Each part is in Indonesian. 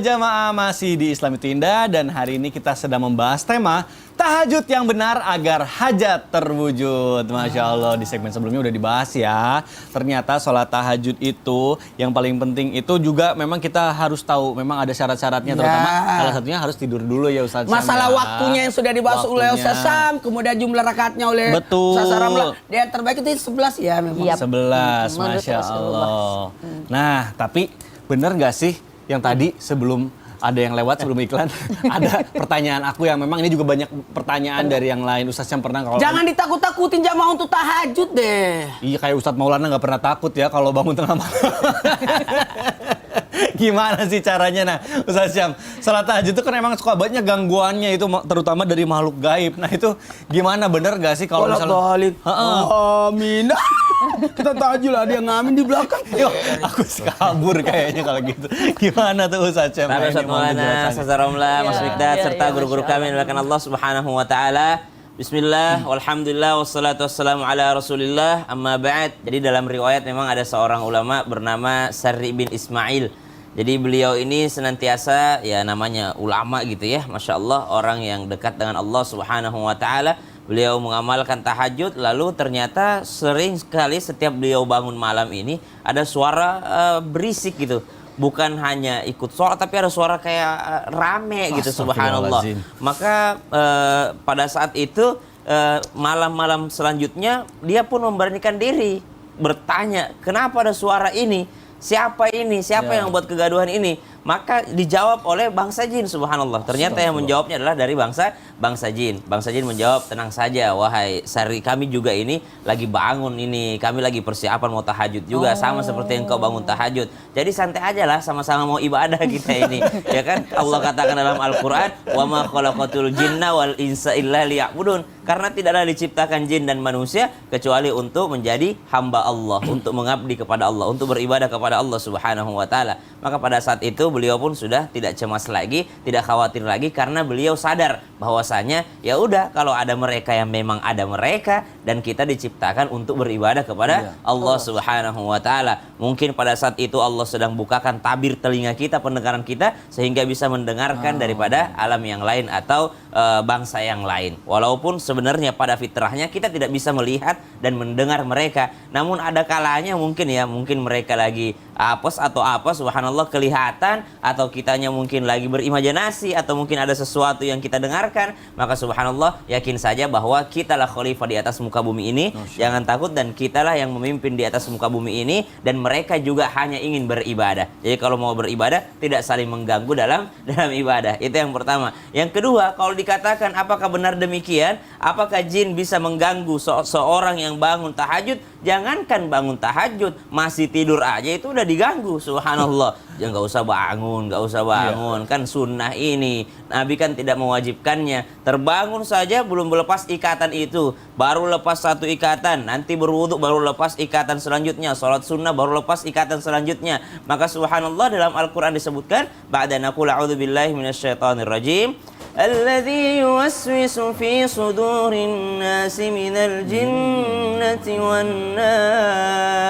jamaah, masih di Islam itu Indah dan hari ini kita sedang membahas tema tahajud yang benar agar hajat terwujud. Masya Allah, di segmen sebelumnya udah dibahas ya. Ternyata sholat tahajud itu yang paling penting itu juga memang kita harus tahu memang ada syarat-syaratnya, terutama salah satunya harus tidur dulu ya Ustaz Syam. Masalah waktunya yang sudah dibahas oleh Ustaz Syam, kemudian jumlah rakaatnya oleh Ustaz Ramla. Yang terbaik itu 11 ya memang. 11, Masya Allah. Nah, tapi bener gak sih yang tadi sebelum ada yang lewat sebelum iklan ada pertanyaan aku yang memang ini juga banyak pertanyaan dari yang lain. Ustaz yang pernah kalau jangan ditakut-takutin jamaah untuk tahajud deh. Iya, kayak Ustadz Maulana nggak pernah takut ya kalau bangun tengah malam. Gimana sih caranya? Nah, Ustaz Syam, sholat tahajud itu kan emang suka banyak gangguannya itu, terutama dari makhluk gaib. Nah, itu gimana, bener gak sih kalau misalnya amin. Kita tahajud ada yang ngamin di belakang. Yo, aku kabur kayaknya kalau gitu. Gimana tuh Ustaz Syam? Tapi Ustaz Maulana, Ustaz Ramla, Mas Mikdad, serta guru-guru kami yang dimuliakan Allah Subhanahu wa taala. Bismillah, walhamdulillah, wassalatu wassalamu ala rasulillah, amma ba'd. Jadi dalam riwayat memang ada seorang ulama bernama Sarri bin Ismail. Jadi beliau ini senantiasa, ya namanya ulama gitu ya, Masya Allah, orang yang dekat dengan Allah Subhanahu wa ta'ala. Beliau mengamalkan tahajud, lalu ternyata sering sekali setiap beliau bangun malam ini ada suara berisik gitu. Bukan hanya ikut sholat, tapi ada suara kayak rame gitu, subhanallah. Maka pada saat itu malam-malam selanjutnya dia pun memberanikan diri bertanya, kenapa ada suara ini? Siapa ini? Siapa yang buat kegaduhan ini? Maka dijawab oleh bangsa jin, subhanallah. Ternyata yang menjawabnya adalah dari bangsa jin. Bangsa jin menjawab, tenang saja wahai Sari, kami juga ini lagi bangun ini, kami lagi persiapan mau tahajud juga, sama seperti yang kau bangun tahajud. Jadi santai aja lah, sama-sama mau ibadah kita ini. Ya kan? Allah katakan dalam Al-Qur'an, "Wa ma khalaqatul jinna wal insa illa liya'budun." Karena tidaklah diciptakan jin dan manusia kecuali untuk menjadi hamba Allah, untuk mengabdi kepada Allah, untuk beribadah kepada Allah Subhanahu wa taala. Maka pada saat itu beliau pun sudah tidak cemas lagi, tidak khawatir lagi, karena beliau sadar bahwasanya ya udah, kalau ada mereka yang memang ada mereka, dan kita diciptakan untuk beribadah kepada Allah Subhanahu wa taala. Mungkin pada saat itu Allah sedang bukakan tabir telinga kita, pendengaran kita, sehingga bisa mendengarkan daripada alam yang lain atau bangsa yang lain. Walaupun sebenarnya pada fitrahnya kita tidak bisa melihat dan mendengar mereka, namun ada kalanya mungkin mereka lagi apes atau apa, subhanallah, kelihatan, atau kitanya mungkin lagi berimajinasi, atau mungkin ada sesuatu yang kita dengarkan, maka subhanallah, yakin saja bahwa kitalah khalifah di atas muka bumi ini. Jangan takut, dan kitalah yang memimpin di atas muka bumi ini, dan mereka juga hanya ingin beribadah. Jadi kalau mau beribadah tidak saling mengganggu dalam ibadah. Itu yang pertama. Yang kedua, kalau dikatakan apakah benar demikian, apakah jin bisa mengganggu seorang yang bangun tahajud? Jangankan bangun tahajud, masih tidur aja itu udah diganggu, subhanallah. Ya nggak usah bangun, kan sunnah ini. Nabi kan tidak mewajibkannya. Terbangun saja belum melepas ikatan itu, baru lepas satu ikatan, nanti berwudhu baru lepas ikatan selanjutnya, sholat sunnah baru lepas ikatan selanjutnya. Maka subhanallah, dalam Al-Quran disebutkan, ba'da naqul a'udzubillahi minasyaitonirrajim, alladzi yuwaswisu fi sudurin nasi minal jinnati wan nas.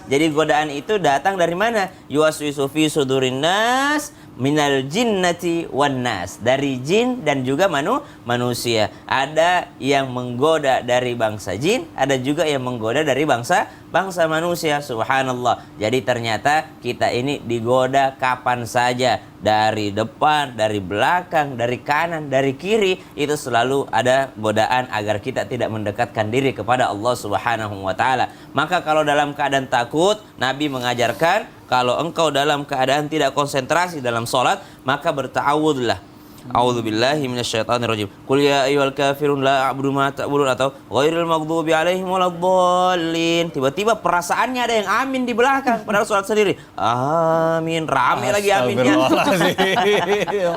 Jadi godaan itu datang dari mana? Yuwaswisu fi sudurin nas minal jinnati wan nas, dari jin dan juga manusia. Ada yang menggoda dari bangsa jin, ada juga yang menggoda dari bangsa manusia, subhanallah. Jadi ternyata kita ini digoda kapan saja, dari depan, dari belakang, dari kanan, dari kiri, itu selalu ada godaan agar kita tidak mendekatkan diri kepada Allah Subhanahu wa taala. Maka kalau dalam keadaan takut, Nabi mengajarkan kalau engkau dalam keadaan tidak konsentrasi dalam sholat, maka berta'awudlah. A'udzubillahi minasyaitonirrajim. Qul ya ayyuhal kafirun la a'budu ma ta'budun, atau ghairil maghdubi 'alaihim waladdallin. Tiba-tiba perasaannya ada yang amin di belakang, padahal sholat sendiri. Amin, rame lagi aminnya.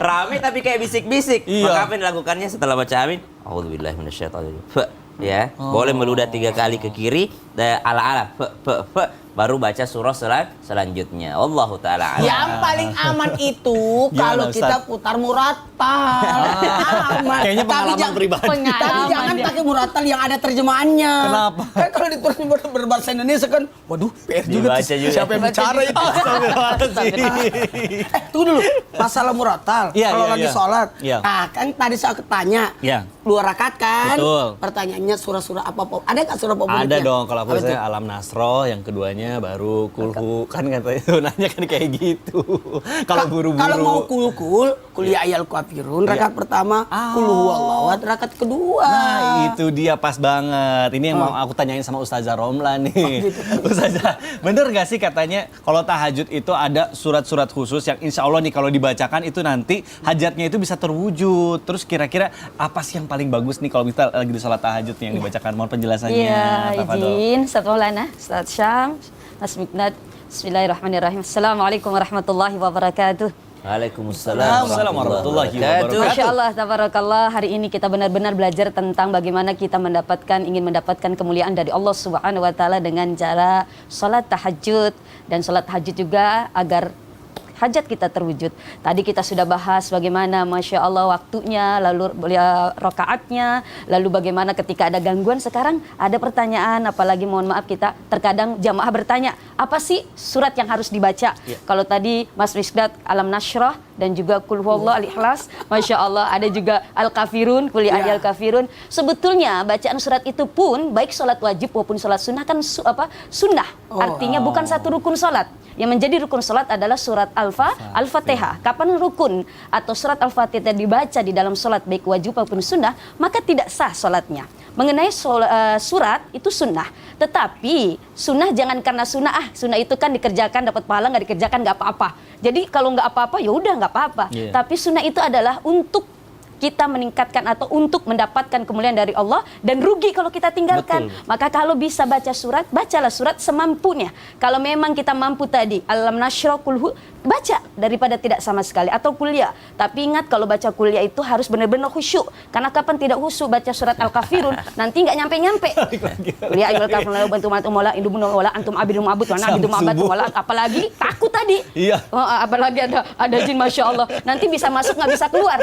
Rame tapi kayak bisik-bisik. Maka apa yang dilakukannya setelah baca amin? A'udzubillahi minasyaitonirrajim. Ya, boleh meludah 3 kali ke kiri, ala-ala, baru baca surah selanjutnya. Wallahu taala a'lam. Yang paling aman itu kalau Ustaz? kita putar murattal. Aman. Kayaknya pengalaman jangan- pribadi. Tapi jangan dia. pakai murattal yang ada terjemahannya. Kenapa? Kan kalau ditulis berbahasa Indonesia kan, waduh, PR juga. Dibaca tuh. juga. Siapa yang bicara itu? Tunggu dulu. Masalah murattal. Iya, Kalau iya, lagi iya. sholat. Iya. Nah, kan tadi saya tanya. Iya. 2 rakaat kan? Betul. Pertanyaannya surah-surah apa? Ada nggak surah apa? Ada dong, kalau aku Apa itu? saya Alam Nasro, yang keduanya baru Kulhu. Kan katanya nanya kan kayak gitu. Kalau buru-buru. Kalau mau kuliah ayal kafirun, rakaat pertama, kul huwallahu, rakaat kedua. Nah itu dia pas banget. Ini yang mau aku tanyain sama Ustazah Romla nih. Ustazah, bener gak sih katanya kalau tahajud itu ada surat-surat khusus yang insya Allah nih kalau dibacakan itu nanti hajatnya itu bisa terwujud. Terus kira-kira apa sih yang paling bagus nih kalau kita lagi di sholat tahajud nih yang dibacakan? Mohon penjelasannya. Iya, Tafadhol. izin. Ustaz Maulana, Ustaz Syam, Mas Mikdad. Bismillahirrahmanirrahim. Assalamualaikum warahmatullahi wabarakatuh. Waalaikumsalam warahmatullahi wabarakatuh. Masya Allah, tabarakallah. Hari ini kita benar-benar belajar tentang bagaimana kita ingin mendapatkan kemuliaan dari Allah Subhanahu Wa Taala dengan cara sholat tahajud, dan sholat tahajud juga agar hajat kita terwujud. Tadi kita sudah bahas bagaimana Masya Allah waktunya, lalu rakaatnya, lalu bagaimana ketika ada gangguan. Sekarang ada pertanyaan, apalagi mohon maaf kita terkadang jamaah bertanya, apa sih surat yang harus dibaca? Kalau tadi Mas Misdad Alam Nashrah dan juga Qul Huwallahu Al-Ikhlas, Masya Allah, ada juga Al-Kafirun, Qul ya ayyuhal kafirun. Sebetulnya bacaan surat itu pun baik sholat wajib maupun sholat sunnah kan sunnah. Artinya bukan satu rukun sholat. Yang menjadi rukun sholat adalah surat Al-Fatihah. Kapan rukun atau surat Al-Fatihah dibaca di dalam sholat baik wajib maupun sunnah, maka tidak sah sholatnya. Mengenai surat itu sunnah, tetapi sunnah jangan karena sunnah itu kan dikerjakan dapat pahala, nggak dikerjakan nggak apa-apa. Jadi kalau nggak apa-apa ya udah nggak apa-apa. Tapi sunnah itu adalah untuk kita meningkatkan atau untuk mendapatkan kemuliaan dari Allah, dan rugi kalau kita tinggalkan. Betul. Maka kalau bisa baca surat, bacalah surat semampunya. Kalau memang kita mampu tadi Alam Nashrah, Kulhu, baca daripada tidak sama sekali, atau kuliah. Tapi ingat kalau baca kuliah itu harus benar-benar khusyuk. Karena kapan tidak khusyuk baca surat Al-Kafirun nanti nggak nyampe-nyampe. Ya ayyuhal kafirun bantu mola indum mola antum abidum abud wa abidum abad mola, apalagi takut tadi. Iya. Apalagi ada jin Masya Allah. Nanti bisa masuk nggak bisa keluar.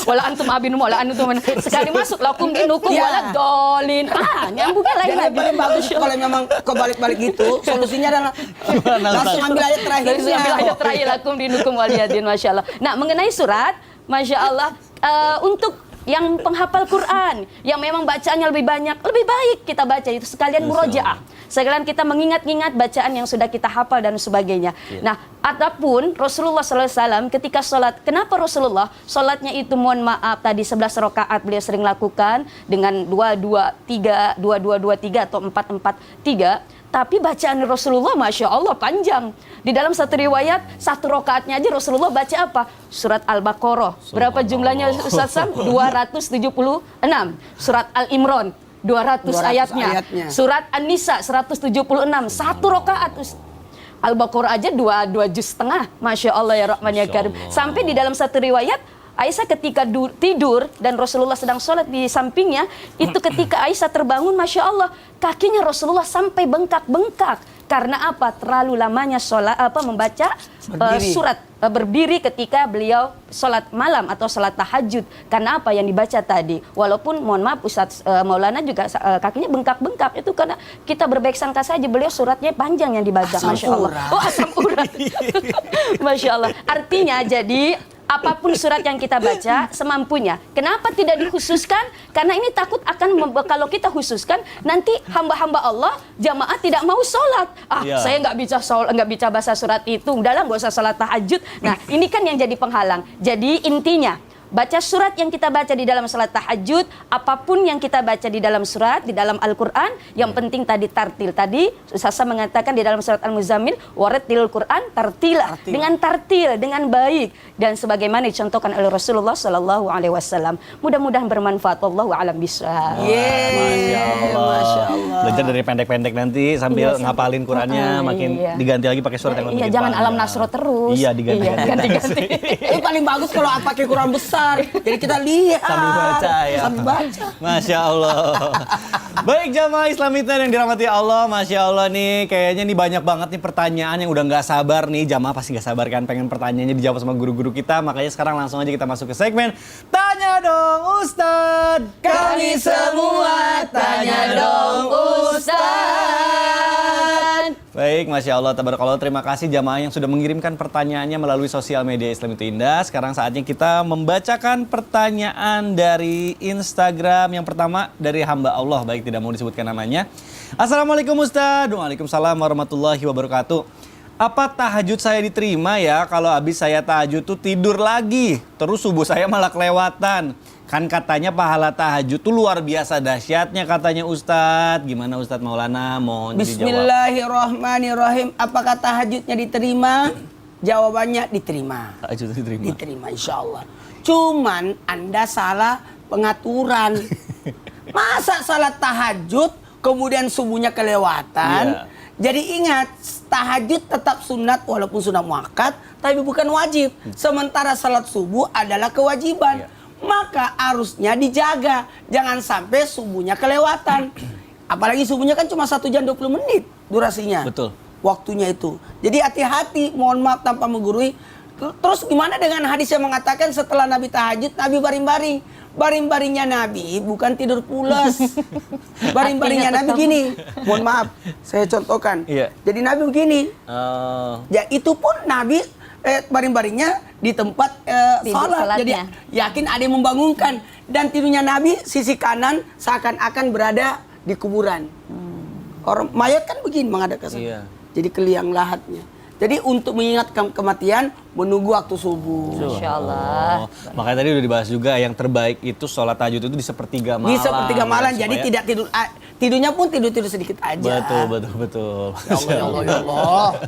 Wala antum abinu wala antum sekali masuk lakum dinukum wala dolin. Nyambungnya lagi. Jadi paling bagus kalau memang kebalik-balik gitu, solusinya adalah langsung ambil ayat terakhirnya. Langsung ambil ayat terakhir lakum dinukum waliyadin, Masya Allah. Nah, mengenai surat, Masya Allah, untuk yang penghafal Quran, yang memang bacaannya lebih banyak, lebih baik kita baca itu sekalian murojaah. Sekalian kita mengingat-ingat bacaan yang sudah kita hafal dan sebagainya. Nah, adapun Rasulullah SAW ketika sholat, kenapa Rasulullah sholatnya itu mohon maaf tadi 11 rakaat beliau sering lakukan dengan 2-2-3, 2-2-2-3 atau 4-4-3. Tapi bacaan Rasulullah Masya Allah panjang. Di dalam satu riwayat, satu rakaatnya aja Rasulullah baca apa? Surat Al-Baqarah. Berapa jumlahnya Ustaz Sam? 276. Surat Al-Imran, 200 ayatnya. Surat An-Nisa, 176. Satu rakaat. Al-Baqarah aja 2 juz setengah. Masya Allah ya Rahman ya Karim. Sampai di dalam satu riwayat, Aisyah ketika tidur dan Rasulullah sedang sholat di sampingnya, itu ketika Aisyah terbangun, Masya Allah, kakinya Rasulullah sampai bengkak-bengkak. Karena apa? Terlalu lamanya membaca surat berdiri ketika beliau sholat malam atau sholat tahajud. Karena apa yang dibaca tadi? Walaupun mohon maaf Ustaz Maulana juga kakinya bengkak-bengkak, itu karena kita berbaik sangka saja beliau suratnya panjang yang dibaca. Masya Allah. Oh, asam urat. Masya Allah. Artinya jadi apapun surat yang kita baca semampunya. Kenapa tidak dikhususkan? Karena ini takut akan kalau kita khususkan nanti hamba-hamba Allah jamaah tidak mau sholat. Saya nggak bisa baca surat itu. Udahlah nggak usah sholat tahajud. Nah ini kan yang jadi penghalang. Jadi intinya baca surat yang kita baca di dalam salat tahajud, apapun yang kita baca di dalam surat, di dalam Al-Quran, yang penting tadi tartil. Tadi Ustaz mengatakan di dalam surat Al-Muzammil, warattilil Quran tartila, dengan tartil, dengan baik, dan sebagaimana dicontohkan oleh Rasulullah Sallallahu Alaihi Wasallam. Mudah-mudahan bermanfaat. Wallahu a'lam bishawab. Masya Allah. belajar dari pendek-pendek nanti sambil ngapalin Qurannya, makin diganti lagi pakai surat yang lebih jangan panjang. alam nasro terus. Iya, diganti-ganti. Itu paling bagus kalau pakai Quran besar. Jadi kita lihat Sambil baca ya. Sambil baca. Masya Allah. Baik jamaah Islamitan yang dirahmati Allah, Masya Allah nih kayaknya nih banyak banget nih pertanyaan yang udah nggak sabar nih. Jamaah pasti nggak sabar kan pengen pertanyaannya dijawab sama guru-guru kita. Makanya sekarang langsung aja kita masuk ke segmen Tanya Dong Ustadz. Kami semua tanya dong Ustaz. Baik, Masya Allah, tabarakallah. Terima kasih jamaah yang sudah mengirimkan pertanyaannya melalui sosial media Islam itu Indah. Sekarang saatnya kita membacakan pertanyaan dari Instagram. Yang pertama dari hamba Allah, baik tidak mau disebutkan namanya. Assalamualaikum Ustaz. Waalaikumsalam warahmatullahi wabarakatuh. Apa tahajud saya diterima ya kalau habis saya tahajud tuh tidur lagi, terus subuh saya malah kelewatan? Kan katanya pahala tahajud tuh luar biasa dahsyatnya katanya Ustadz. Gimana Ustadz Maulana? Mohon dijawab. Bismillahirrahmanirrahim. Apakah tahajudnya diterima? Jawabannya diterima. Tahajud diterima. Diterima insya Allah. Cuman Anda salah pengaturan. Masa salat tahajud kemudian subuhnya kelewatan? Iya. Jadi ingat, tahajud tetap sunat walaupun sunat muakkad, tapi bukan wajib. Sementara salat subuh adalah kewajiban. Maka harusnya dijaga, jangan sampai subuhnya kelewatan. Apalagi subuhnya kan cuma 1 jam 20 menit durasinya. Betul. Waktunya itu. Jadi hati-hati, mohon maaf tanpa menggurui. Terus gimana dengan hadis yang mengatakan setelah Nabi tahajud, Nabi baring-baring. Baring-baringnya Nabi bukan tidur pules. Baring-baringnya Nabi gini. Mohon maaf, saya contohkan. Iya. Jadi Nabi begini. Ya itu pun Nabi baring-baringnya di tempat sholat. Jadi yakin ada yang membangunkan. Dan tidurnya Nabi sisi kanan seakan-akan berada di kuburan. Orang mayat kan begini menghadap ke sana. Iya. Jadi keliang lahatnya. Jadi untuk mengingat kematian menunggu waktu subuh. Insya Allah. Makanya tadi udah dibahas juga yang terbaik itu sholat tahajud itu di sepertiga malam. Di sepertiga malam, ya, jadi tidak tidur, tidurnya pun tidur sedikit aja. Betul. Ya Allah.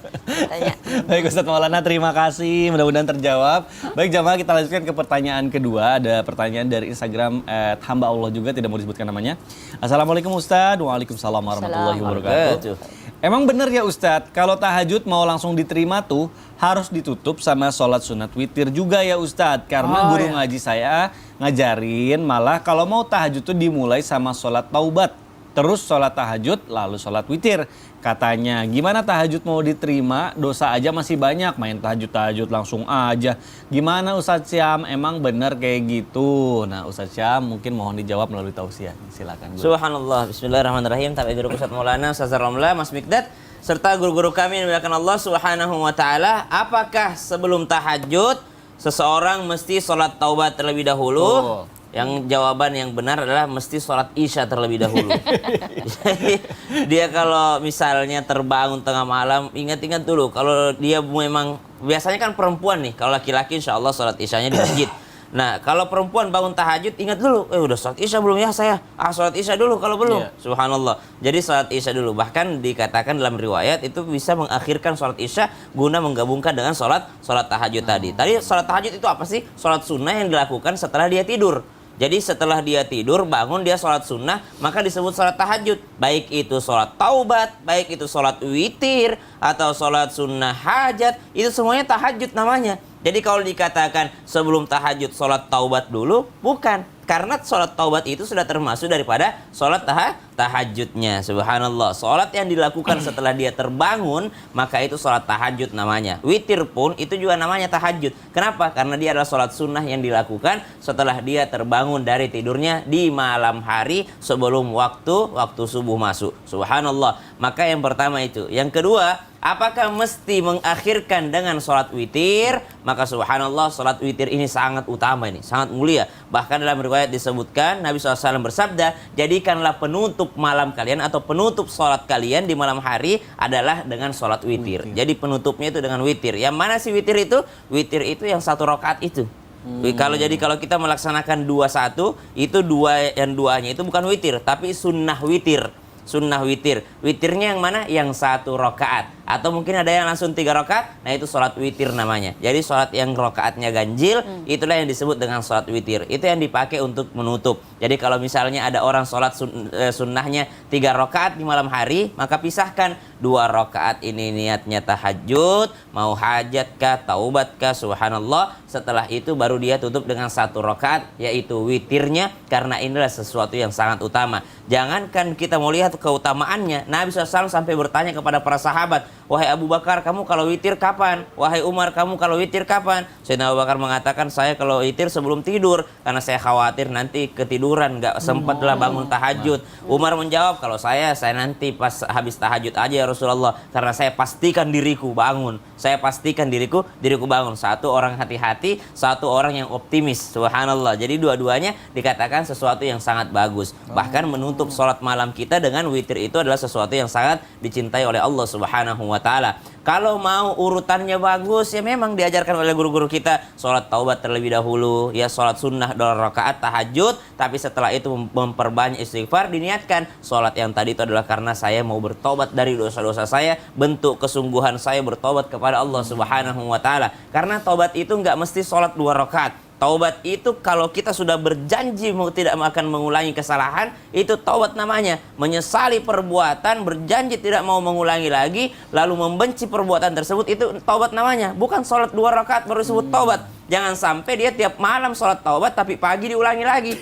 Baik Ustadz Maulana, terima kasih. Mudah-mudahan terjawab. Baik jamaah, kita lanjutkan ke pertanyaan kedua. Ada pertanyaan dari Instagram @hamba Allah juga, tidak mau disebutkan namanya. Assalamualaikum Ustadz. Waalaikumsalam warahmatullahi wabarakatuh. Emang bener ya Ustadz, kalau tahajud mau langsung diterima tuh harus ditutup sama sholat sunat witir juga ya Ustadz. Karena guru ngaji saya ngajarin malah kalau mau tahajud tuh dimulai sama sholat taubat. Terus sholat tahajud lalu sholat witir. Katanya gimana tahajud mau diterima, dosa aja masih banyak, main tahajud langsung aja. Gimana Ustadz Syam, emang bener kayak gitu? Nah Ustadz Syam mungkin mohon dijawab melalui tausiah. Silakan. Subhanallah, bismillahirrahmanirrahim. Tapi guru Ustadz Maulana, Ustadz Ramla, Mas Mikdad, serta guru-guru kami yang dimuliakan Allah Subhanahu wa taala, apakah sebelum tahajud seseorang mesti sholat taubat terlebih dahulu? Yang jawaban yang benar adalah mesti sholat isya terlebih dahulu. Jadi dia kalau misalnya terbangun tengah malam, ingat-ingat dulu kalau dia memang biasanya kan perempuan nih, kalau laki-laki insya Allah sholat isyanya di masjid. Nah kalau perempuan bangun tahajud, ingat dulu, udah sholat isya belum ya saya? Sholat isya dulu kalau belum. Subhanallah. Jadi sholat isya dulu. Bahkan dikatakan dalam riwayat itu bisa mengakhirkan sholat isya guna menggabungkan dengan sholat tahajud tadi. Tadi sholat tahajud itu apa sih? Sholat sunnah yang dilakukan setelah dia tidur. Jadi setelah dia tidur, bangun dia sholat sunnah, maka disebut sholat tahajud. Baik itu sholat taubat, baik itu sholat witir, atau sholat sunnah hajat, itu semuanya tahajud namanya. Jadi kalau dikatakan sebelum tahajud sholat taubat dulu, bukan. Karena sholat taubat itu sudah termasuk daripada sholat tahajudnya. Subhanallah. Sholat yang dilakukan setelah dia terbangun, maka itu sholat tahajud namanya. Witir pun itu juga namanya tahajud. Kenapa? Karena dia adalah sholat sunnah yang dilakukan setelah dia terbangun dari tidurnya di malam hari sebelum waktu subuh masuk. Subhanallah. Maka yang pertama itu. Yang kedua, apakah mesti mengakhirkan dengan sholat witir? Maka subhanallah, sholat witir ini sangat utama, ini sangat mulia. Bahkan dalam riwayat disebutkan Nabi SAW bersabda, jadikanlah penutup malam kalian atau penutup sholat kalian di malam hari adalah dengan sholat witir. Jadi penutupnya itu dengan witir. Yang mana sih witir itu? Witir itu yang 1 rakaat itu. Kalau kita melaksanakan 2-1, itu duanya itu bukan witir, tapi sunnah witir. Sunnah witir. Witirnya yang mana? Yang 1 rakaat. Atau mungkin ada yang langsung 3 rakaat, nah itu sholat witir namanya. Jadi sholat yang rakaatnya ganjil, itulah yang disebut dengan sholat witir. Itu yang dipakai untuk menutup. Jadi kalau misalnya ada orang sholat sunnahnya 3 rakaat di malam hari, maka pisahkan 2 rakaat ini niatnya tahajud, mau hajat kah, taubat kah, subhanallah. Setelah itu baru dia tutup dengan 1 rakaat, yaitu witirnya, karena inilah sesuatu yang sangat utama. Jangankan kita mau lihat keutamaannya, Nabi SAW sampai bertanya kepada para sahabat, wahai Abu Bakar, kamu kalau witir kapan? Wahai Umar, kamu kalau witir kapan? Sayyidina Abu Bakar mengatakan, saya kalau witir sebelum tidur, karena saya khawatir nanti ketiduran, nggak sempatlah bangun tahajud. Umar menjawab, kalau saya nanti pas habis tahajud aja ya Rasulullah, karena saya pastikan diriku bangun. Saya pastikan diriku bangun. Satu orang hati-hati, satu orang yang optimis. Subhanallah. Jadi dua-duanya dikatakan sesuatu yang sangat bagus. Bahkan menutup sholat malam kita dengan witir itu adalah sesuatu yang sangat dicintai oleh Allah Subhanahu wa Ta'ala. Kalau mau urutannya bagus, ya memang diajarkan oleh guru-guru kita sholat taubat terlebih dahulu, ya sholat sunnah 2 rakaat tahajud, tapi setelah itu memperbanyak istighfar, diniatkan sholat yang tadi itu adalah karena saya mau bertobat dari dosa-dosa saya, bentuk kesungguhan saya bertobat kepada Allah Subhanahu wa Ta'ala. Karena taubat itu nggak mesti sholat 2 rakaat. Taubat itu kalau kita sudah berjanji tidak akan mengulangi kesalahan, itu taubat namanya. Menyesali perbuatan, berjanji tidak mau mengulangi lagi, lalu membenci perbuatan tersebut, itu taubat namanya. Bukan sholat 2 rakaat baru disebut taubat. Jangan sampai dia tiap malam sholat taubat tapi pagi diulangi lagi.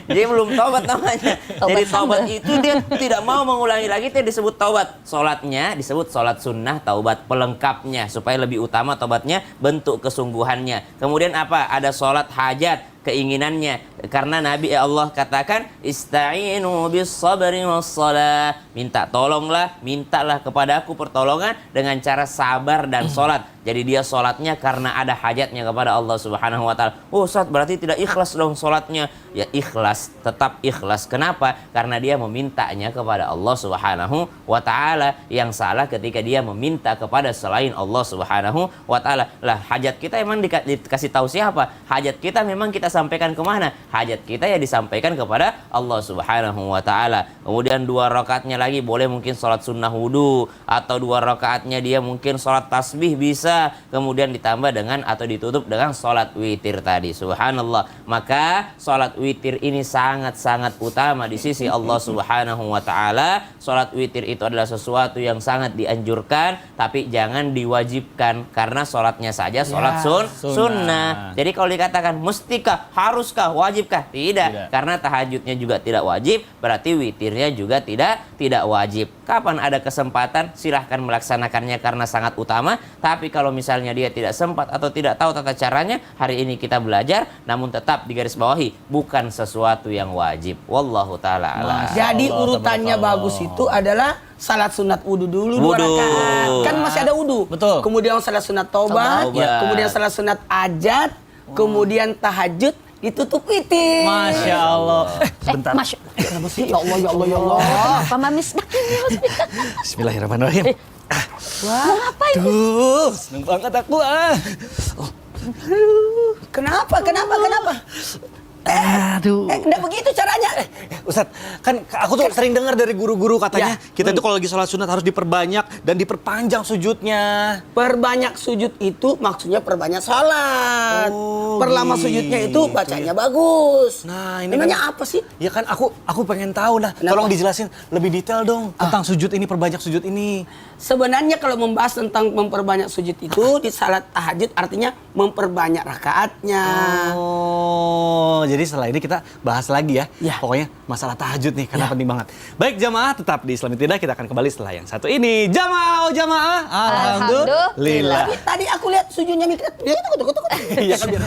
Dia belum taubat namanya. Jadi taubat itu dia tidak mau mengulangi lagi, itu disebut taubat. Sholatnya disebut sholat sunnah taubat pelengkapnya, supaya lebih utama taubatnya, bentuk kesungguhannya. Kemudian apa? Ada sholat hajat, keinginannya. Karena Nabi Allah katakan, ista'inu bis sabri was shalah. Minta tolonglah, mintalah kepadaku pertolongan dengan cara sabar dan sholat. Jadi dia sholatnya karena ada hajatnya kepada Allah Subhanahu wa Ta'ala. Oh Ustaz, berarti tidak ikhlas dong sholatnya. Ya ikhlas, tetap ikhlas. Kenapa? Karena dia memintanya kepada Allah Subhanahu wa Ta'ala. Yang salah ketika dia meminta kepada selain Allah Subhanahu wa Ta'ala. Lah hajat kita emang dikasih tahu siapa? Hajat kita memang kita sampaikan kemana? Hajat kita ya disampaikan kepada Allah Subhanahu wa Ta'ala. Kemudian 2 rakaatnya lagi boleh mungkin sholat sunnah wudu, atau 2 rakaatnya dia mungkin sholat tasbih bisa. Kemudian ditambah dengan atau ditutup dengan sholat witir tadi. Subhanallah. Maka sholat witir ini sangat-sangat utama di sisi Allah Subhanahu wa Ta'ala. Sholat witir itu adalah sesuatu yang sangat dianjurkan, tapi jangan diwajibkan, karena sholatnya saja sholat sunnah. Jadi kalau dikatakan mustikah, haruskah, wajibkah? Tidak. Karena tahajudnya juga tidak wajib, berarti witirnya juga tidak wajib. Kapan ada kesempatan, silahkan melaksanakannya karena sangat utama. Tapi kalau misalnya dia tidak sempat atau tidak tahu tata caranya, hari ini kita belajar, namun tetap digarisbawahi, bukan sesuatu yang wajib. Wallahu ta'ala a'lam. Jadi urutannya bagus itu adalah salat sunat wudu dulu 2 rakaat. Kan masih ada wudu. Betul. Kemudian salat sunat taubat, kemudian salat sunat hajat, kemudian tahajud, ditutup witir. Masya Allah. Sebentar. Kenapa sih? Ya Allah, ya Allah, ya Allah. Apa Mamis? Bismillahirrahmanirrahim. Wah, Mau ngapain? Tuh, seneng banget aku kenapa? Aduh. Enggak begitu caranya. Ustadz, kan aku tuh sering dengar dari guru-guru katanya kita tuh kalau lagi sholat sunat harus diperbanyak dan diperpanjang sujudnya. Perbanyak sujud itu maksudnya perbanyak salat. Perlama sujudnya itu bacanya bagus. Nah, ini memangnya kan, apa sih? Ya kan aku pengen tahu lah. Kenapa? Tolong dijelasin lebih detail dong tentang sujud ini, perbanyak sujud ini. Sebenarnya kalau membahas tentang memperbanyak sujud itu di salat tahajud artinya memperbanyak rakaatnya. Oh, jadi setelah ini kita bahas lagi ya. Ya. Pokoknya masalah tahajud nih karena penting banget. Baik jamaah, tetap di Islami Tidak, kita akan kembali setelah yang satu ini. Jamaah. Alhamdulillah. Tadi aku lihat sujudnya mikir. Iya kan biar